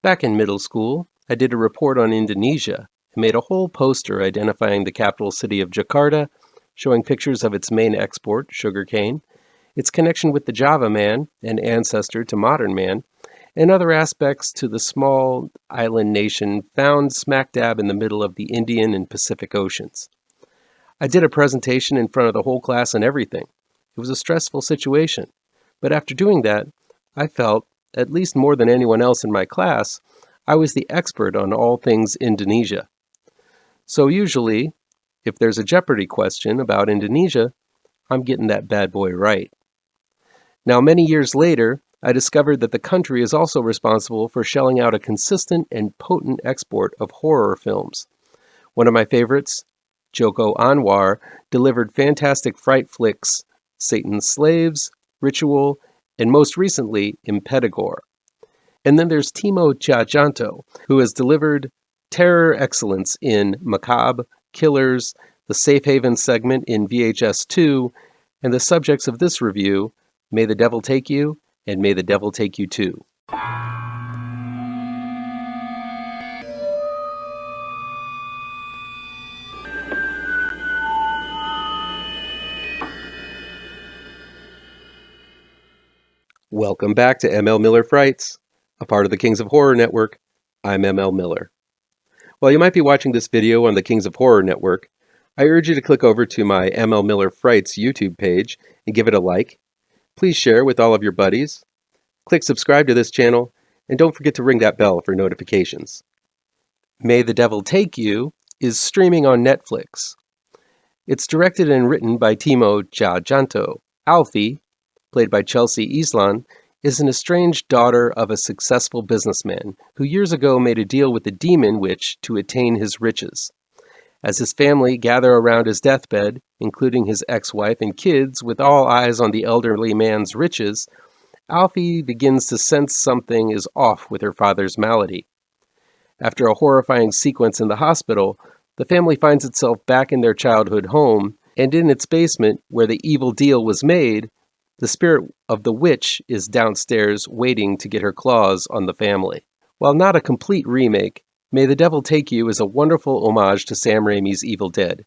Back in middle school, I did a report on Indonesia and made a whole poster identifying the capital city of Jakarta, showing pictures of its main export, sugarcane, its connection with the Java man, an ancestor to modern man, and other aspects to the small island nation found smack dab in the middle of the Indian and Pacific Oceans. I did a presentation in front of the whole class and everything. It was a stressful situation, but after doing that, I felt, at least more than anyone else in my class, I was the expert on all things Indonesia. So usually, if there's a Jeopardy question about Indonesia, I'm getting that bad boy right. Now, many years later, I discovered that the country is also responsible for shelling out a consistent and potent export of horror films. One of my favorites, Joko Anwar, delivered fantastic fright flicks Satan's Slaves, Ritual, and most recently, Impetigore. And then there's Timo Tjahjanto, who has delivered terror excellence in Macabre, Killers, the Safe Haven segment in VHS 2, and the subjects of this review, May the Devil Take You and May the Devil Take You Too. Welcome back to ML Miller Frights, a part of the Kings of Horror Network. I'm ML Miller. While you might be watching this video on the Kings of Horror Network, I urge you to click over to my ML Miller Frights YouTube page and give it a like. Please share with all of your buddies. Click subscribe to this channel, and don't forget to ring that bell for notifications. May the Devil Take You is streaming on Netflix. It's directed and written by Timo Tjahjanto. Alfie, played by Chelsea Islan, is an estranged daughter of a successful businessman who years ago made a deal with the demon witch to attain his riches. As his family gather around his deathbed, including his ex-wife and kids with all eyes on the elderly man's riches, Alfie begins to sense something is off with her father's malady. After a horrifying sequence in the hospital, the family finds itself back in their childhood home, and in its basement, where the evil deal was made, the spirit of the witch is downstairs waiting to get her claws on the family. While not a complete remake, May the Devil Take You is a wonderful homage to Sam Raimi's Evil Dead.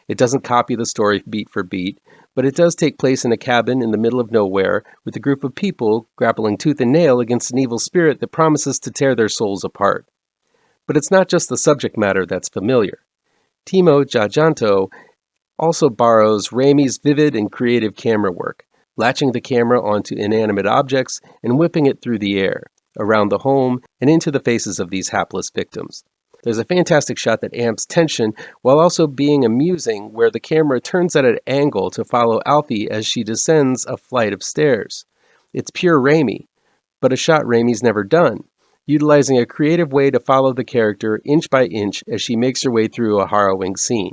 It doesn't copy the story beat for beat, but it does take place in a cabin in the middle of nowhere with a group of people grappling tooth and nail against an evil spirit that promises to tear their souls apart. But it's not just the subject matter that's familiar. Timo Tjahjanto also borrows Raimi's vivid and creative camera work, latching the camera onto inanimate objects and whipping it through the air, around the home, and into the faces of these hapless victims. There's a fantastic shot that amps tension while also being amusing, where the camera turns at an angle to follow Alfie as she descends a flight of stairs. It's pure Raimi, but a shot Raimi's never done, utilizing a creative way to follow the character inch by inch as she makes her way through a harrowing scene.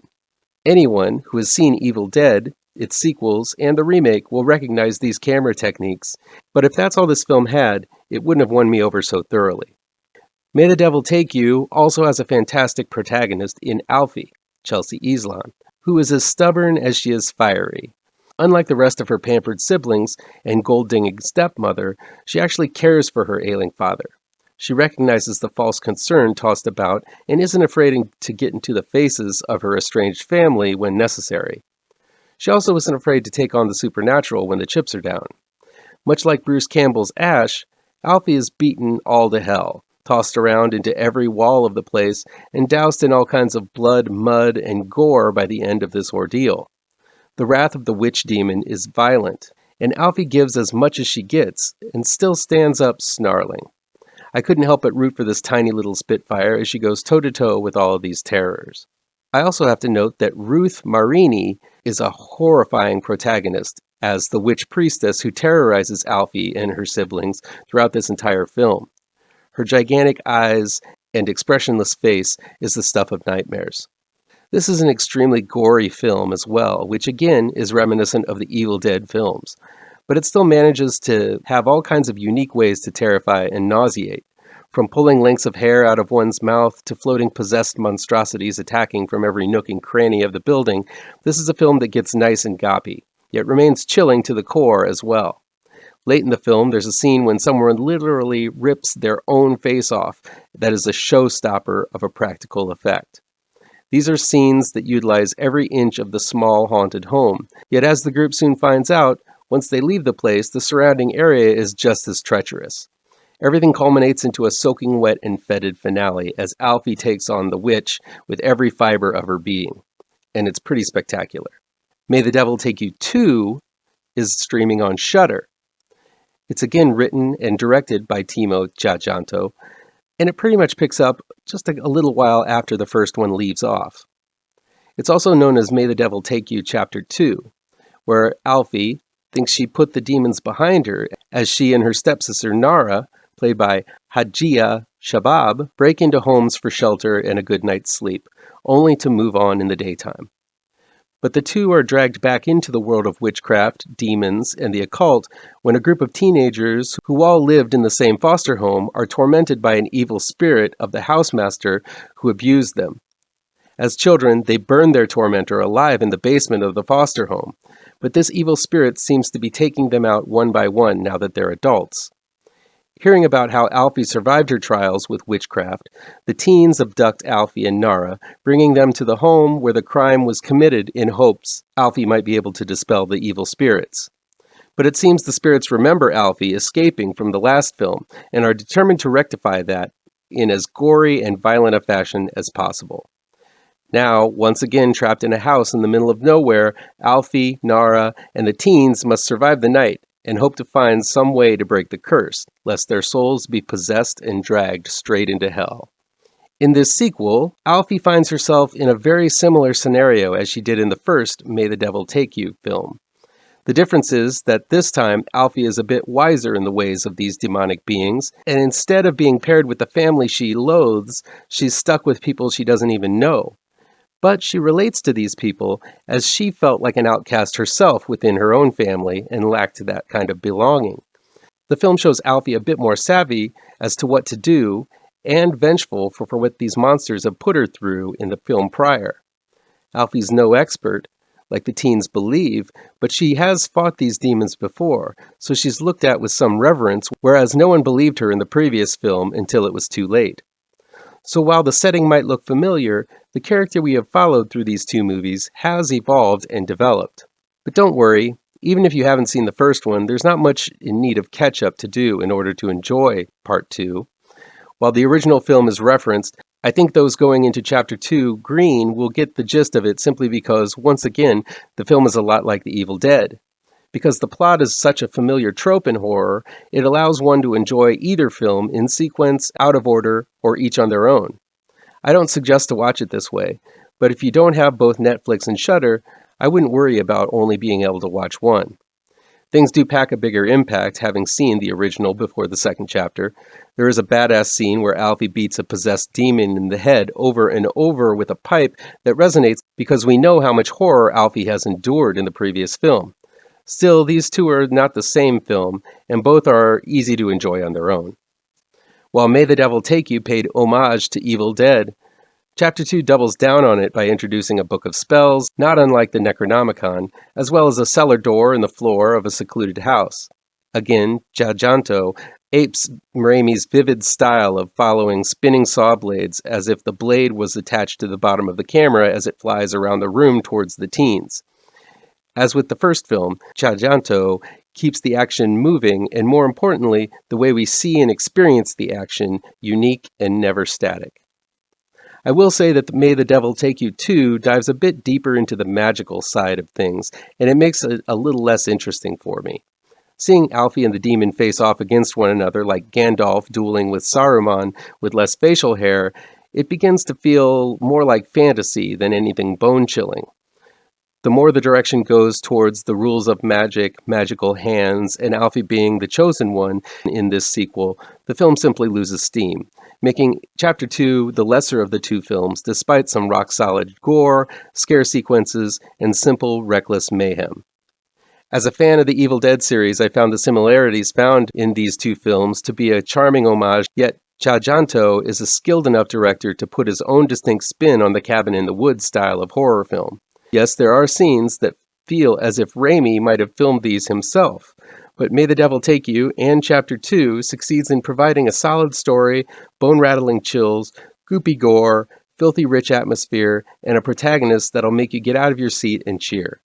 Anyone who has seen Evil Dead, its sequels, and the remake will recognize these camera techniques, but if that's all this film had, it wouldn't have won me over so thoroughly. May the Devil Take You also has a fantastic protagonist in Alfie, Chelsea Islan, who is as stubborn as she is fiery. Unlike the rest of her pampered siblings and gold-dinging stepmother, she actually cares for her ailing father. She recognizes the false concern tossed about and isn't afraid to get into the faces of her estranged family when necessary. She also isn't afraid to take on the supernatural when the chips are down. Much like Bruce Campbell's Ash, Alfie is beaten all to hell, tossed around into every wall of the place, and doused in all kinds of blood, mud, and gore by the end of this ordeal. The wrath of the witch demon is violent, and Alfie gives as much as she gets, and still stands up snarling. I couldn't help but root for this tiny little Spitfire as she goes toe-to-toe with all of these terrors. I also have to note that Ruth Marini is a horrifying protagonist as the witch priestess who terrorizes Alfie and her siblings throughout this entire film. Her gigantic eyes and expressionless face is the stuff of nightmares. This is an extremely gory film as well, which again is reminiscent of the Evil Dead films, but it still manages to have all kinds of unique ways to terrify and nauseate. From pulling lengths of hair out of one's mouth to floating possessed monstrosities attacking from every nook and cranny of the building, this is a film that gets nice and goppy, yet remains chilling to the core as well. Late in the film, there's a scene when someone literally rips their own face off that is a showstopper of a practical effect. These are scenes that utilize every inch of the small haunted home, yet as the group soon finds out, once they leave the place, the surrounding area is just as treacherous. Everything culminates into a soaking wet and fetid finale as Alfie takes on the witch with every fiber of her being. And it's pretty spectacular. May the Devil Take You 2 is streaming on Shudder. It's again written and directed by Timo Tjahjanto, and it pretty much picks up just a little while after the first one leaves off. It's also known as May the Devil Take You Chapter 2, where Alfie thinks she put the demons behind her as she and her stepsister Nara, played by Hajia Shabab, break into homes for shelter and a good night's sleep, only to move on in the daytime. But the two are dragged back into the world of witchcraft, demons, and the occult when a group of teenagers who all lived in the same foster home are tormented by an evil spirit of the housemaster who abused them. As children, they burn their tormentor alive in the basement of the foster home, but this evil spirit seems to be taking them out one by one now that they're adults. Hearing about how Alfie survived her trials with witchcraft, the teens abduct Alfie and Nara, bringing them to the home where the crime was committed in hopes Alfie might be able to dispel the evil spirits. But it seems the spirits remember Alfie escaping from the last film and are determined to rectify that in as gory and violent a fashion as possible. Now, once again trapped in a house in the middle of nowhere, Alfie, Nara, and the teens must survive the night and hope to find some way to break the curse, lest their souls be possessed and dragged straight into hell. In this sequel, Alfie finds herself in a very similar scenario as she did in the first May the Devil Take You film. The difference is that this time, Alfie is a bit wiser in the ways of these demonic beings, and instead of being paired with the family she loathes, she's stuck with people she doesn't even know. But she relates to these people as she felt like an outcast herself within her own family and lacked that kind of belonging. The film shows Alfie a bit more savvy as to what to do and vengeful for what these monsters have put her through in the film prior. Alfie's no expert, like the teens believe, but she has fought these demons before, so she's looked at with some reverence, whereas no one believed her in the previous film until it was too late. So while the setting might look familiar, the character we have followed through these two movies has evolved and developed. But don't worry, even if you haven't seen the first one, there's not much in need of catch-up to do in order to enjoy Part 2. While the original film is referenced, I think those going into Chapter 2 green will get the gist of it simply because, once again, the film is a lot like The Evil Dead. Because the plot is such a familiar trope in horror, it allows one to enjoy either film in sequence, out of order, or each on their own. I don't suggest to watch it this way, but if you don't have both Netflix and Shudder, I wouldn't worry about only being able to watch one. Things do pack a bigger impact having seen the original before the second chapter. There is a badass scene where Alfie beats a possessed demon in the head over and over with a pipe that resonates because we know how much horror Alfie has endured in the previous film. Still, these two are not the same film, and both are easy to enjoy on their own. While May the Devil Take You paid homage to Evil Dead, Chapter 2 doubles down on it by introducing a book of spells, not unlike the Necronomicon, as well as a cellar door in the floor of a secluded house. Again, Tjahjanto apes Raimi's vivid style of following spinning saw blades as if the blade was attached to the bottom of the camera as it flies around the room towards the teens. As with the first film, Tjahjanto keeps the action moving, and more importantly, the way we see and experience the action unique and never static. I will say that May the Devil Take You 2 dives a bit deeper into the magical side of things, and it makes it a little less interesting for me. Seeing Alfie and the demon face off against one another like Gandalf dueling with Saruman with less facial hair, it begins to feel more like fantasy than anything bone-chilling. The more the direction goes towards the rules of magic, magical hands, and Alfie being the chosen one in this sequel, the film simply loses steam, making Chapter 2 the lesser of the two films despite some rock-solid gore, scare sequences, and simple, reckless mayhem. As a fan of the Evil Dead series, I found the similarities found in these two films to be a charming homage, yet Tjahjanto is a skilled enough director to put his own distinct spin on the cabin in the woods style of horror film. Yes, there are scenes that feel as if Raimi might have filmed these himself, But May the Devil Take You and Chapter 2 succeeds in providing a solid story, bone-rattling chills, goopy gore, filthy rich atmosphere, and a protagonist that'll make you get out of your seat and cheer.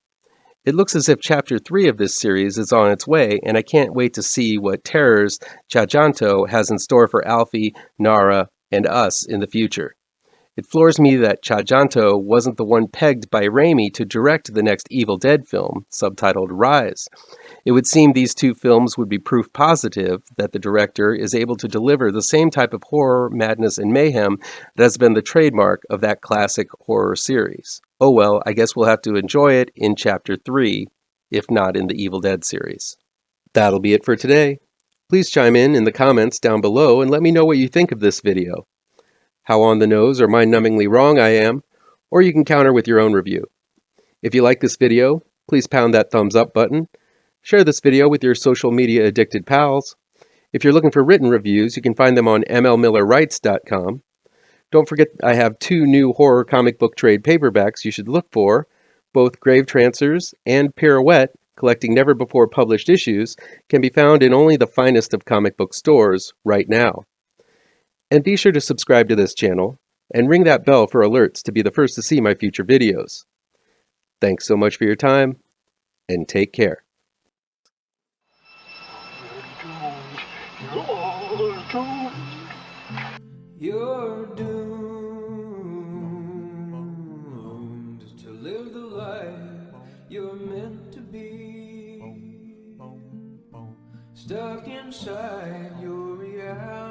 It looks as if Chapter 3 of this series is on its way, and I can't wait to see what terrors Chajanto has in store for Alfie, Nara, and us in the future. It floors me that Chajanto wasn't the one pegged by Raimi to direct the next Evil Dead film, subtitled Rise. It would seem these two films would be proof positive that the director is able to deliver the same type of horror, madness, and mayhem that has been the trademark of that classic horror series. Oh well, I guess we'll have to enjoy it in Chapter 3, if not in the Evil Dead series. That'll be it for today. Please chime in the comments down below and let me know what you think of this video. How on the nose or mind-numbingly wrong I am, or you can counter with your own review. If you like this video, please pound that thumbs up button. Share this video with your social media addicted pals. If you're looking for written reviews, you can find them on mlmillerwrites.com. Don't forget I have 2 new horror comic book trade paperbacks you should look for. Both Grave Trancers and Pirouette, collecting never-before-published issues, can be found in only the finest of comic book stores right now. And be sure to subscribe to this channel and ring that bell for alerts to be the first to see my future videos. Thanks so much for your time, and take care. You're doomed to live the life you're meant to be, stuck inside your reality.